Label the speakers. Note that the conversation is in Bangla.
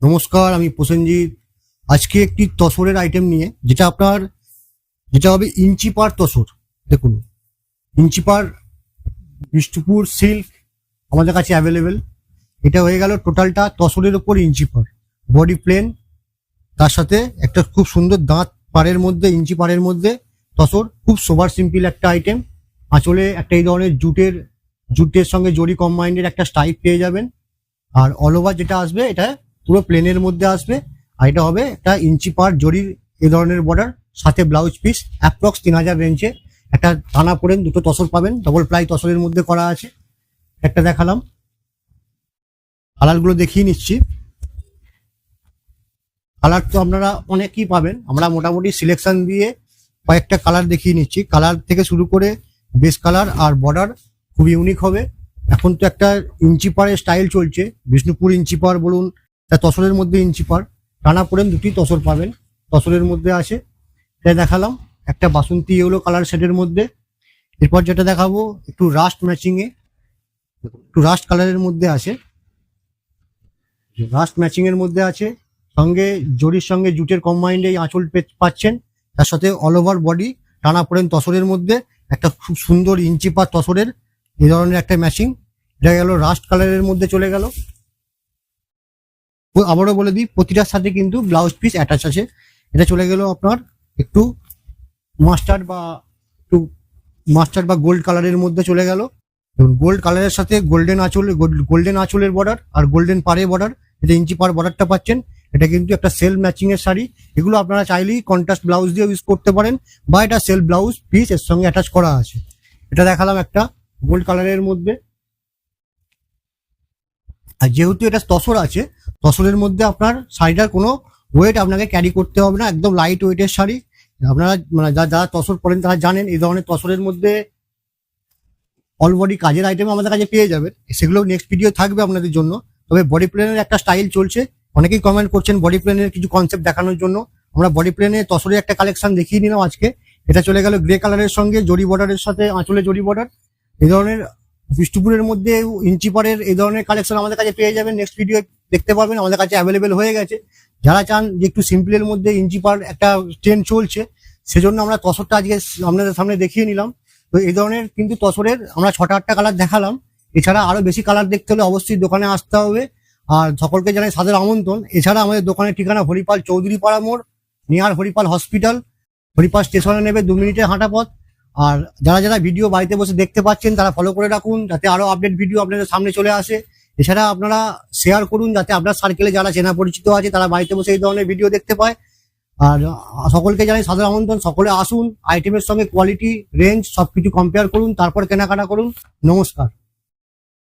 Speaker 1: নমস্কার, আমি প্রসেনজিৎ। আজকে একটি তসরের আইটেম নিয়ে যেটা হবে ইঞ্চি পার তসর। দেখুন, ইঞ্চি পার বিষ্ণুপুর সিল্ক আমাদের কাছে অ্যাভেলেবেল। এটা হয়ে গেল টোটালটা তসরের উপর ইঞ্চি পার, বডি প্লেন, তার সাথে একটা খুব সুন্দর দাঁত পাড়ের মধ্যে, ইঞ্চি পাড়ের মধ্যে তসর। খুব সোবার সিম্পল একটা আইটেম। আঁচলে একটা এই ধরনের জুটের সঙ্গে জরি কম্বাইন্ডের একটা স্টাইপ পেয়ে যাবেন। আর অল ওভার যেটা আসবে এটা পুরো প্লেনের মধ্যে আসবে। আর এটা হবে একটা ইঞ্চি পার জরির এই ধরনের বর্ডার, সাথে ব্লাউজ পিস অ্যাপ্রক্স 3000 রেঞ্জে। একটা টানা পড়েন, দুটো তসর পাবেন, ডবল প্লাই তসরের মধ্যে করা আছে। একটা দেখালাম, কালারগুলো দেখিয়ে নিচ্ছি। কালার তো আপনারা অনেকই পাবেন, আমরা মোটামুটি সিলেকশন দিয়ে কয়েকটা কালার দেখিয়ে নিচ্ছি। কালার থেকে শুরু করে বেস কালার আর বর্ডার খুব ইউনিক হবে। এখন তো একটা ইঞ্চি পারের স্টাইল চলছে, বিষ্ণুপুর ইঞ্চি পার বলুন, তা তসরের মধ্যে ইঞ্চি পার টানা পড়েন, দুটি তসর পাবেন, তসরের মধ্যে আছে। এটা দেখালাম একটা বাসন্তী ইয়েলো কালার শেডের মধ্যে। এরপর যেটা দেখাবো একটু রাস্ট ম্যাচিং এ, একটু রাস্ট কালারের মধ্যে আছে, রাস্ট ম্যাচিং এর মধ্যে আছে। সঙ্গে জরির সঙ্গে জুটের কম্বাইন্ড এই আঁচল পাচ্ছেন, তার সাথে অল ওভার বডি টানা পড়েন তসরের মধ্যে একটা খুব সুন্দর ইঞ্চি পার তসরের এই ধরনের একটা ম্যাচিং। এটা গেল রাস্ট কালারের মধ্যে চলে গেল। আবারও বলে দিই, প্রতিটার সাথে কিন্তু ব্লাউজ পিস অ্যাটাচ আছে। এটা চলে গেল আপনার একটু মাস্টার্ড বা গোল্ড কালারের মধ্যে চলে গেল। গোল্ড কালারের সাথে গোল্ডেন আঁচলের বর্ডার আর গোল্ডেন পাড়ে বর্ডার, এটা ইঞ্চি পার বর্ডারটা পাচ্ছেন। এটা কিন্তু একটা সেলফ ম্যাচিং এর শাড়ি। এগুলো আপনারা চাইলেই কন্ট্রাস্ট ব্লাউজ দিয়ে ইউজ করতে পারেন, বা এটা সেলফ ব্লাউজ পিস এর সঙ্গে অ্যাটাচ করা আছে। এটা দেখালাম একটা গোল্ড কালারের মধ্যে। আর যেহেতু এটা তসর আছে, তসরের মধ্যে আপনার শাড়িটার কোনো ওয়েট আপনাকে ক্যারি করতে হবে না, একদম লাইট ওয়েটের শাড়ি। আপনারা মানে যারা তসর পরেন তারা জানেন এই ধরনের তসরের মধ্যে অল বডি কাজের আইটেম আমাদের কাছে পেয়ে যাবেন। সেগুলো নেক্সট ভিডিও থাকবে আপনাদের জন্য। তবে বডি প্লেনের একটা স্টাইল চলছে, অনেকেই কমেন্ট করছেন বডি প্লেনের কিছু কনসেপ্ট দেখানোর জন্য। আমরা বডি প্লেনে তসরের একটা কালেকশন দেখিয়ে নিলাম আজকে। এটা চলে গেল গ্রে কালারের সঙ্গে জরি বর্ডারের সাথে আঁচলে জরি বর্ডার। এই ধরনের বিষ্ণুপুরের মধ্যে ইঞ্চি পারের এই ধরনের কালেকশন আমাদের কাছে পেয়ে যাবেন। নেক্সট ভিডিও দেখতে পাবেন, আমাদের কাছে অ্যাভেলেবেল হয়ে গেছে। যারা চান যে একটু সিম্পলের মধ্যে ইঞ্চি পার একটা ট্রেন্ড চলছে, সেজন্য আমরা তসরটা আজকে আপনাদের সামনে দেখিয়ে নিলাম। তো এই ধরনের কিন্তু তসরের আমরা 6-8টা কালার দেখালাম। এছাড়া আরো বেশি কালার দেখতে হলে অবশ্যই দোকানে আসতে হবে। আর সকলকে জানাই সাদর আমন্ত্রণ। এছাড়া আমাদের দোকানের ঠিকানা হরিপাল চৌধুরী পাড়া মোড়, নিয়ার হরিপাল হসপিটাল। হরিপাল স্টেশনে নেবে 2 মিনিটের হাঁটা পথ। আর যারা ভিডিও বাড়িতে বসে দেখতে পাচ্ছেন তারা ফলো করে রাখুন, যাতে আরো আপডেট ভিডিও আপনাদের সামনে চলে আসে। এছাড়া আপনারা শেয়ার করুন, যাতে আপনার সার্কেলে যারা চেনা পরিচিত আছে তারা বাড়িতে বসে এই ধরনের ভিডিও দেখতে পায়। আর সকলকে জানাই সাদর আমন্ত্রণ, সকলে আসুন, আইটেমের সঙ্গে কোয়ালিটি রেঞ্জ সবকিছু কম্পেয়ার করুন, তারপর কেনাকাটা করুন। নমস্কার।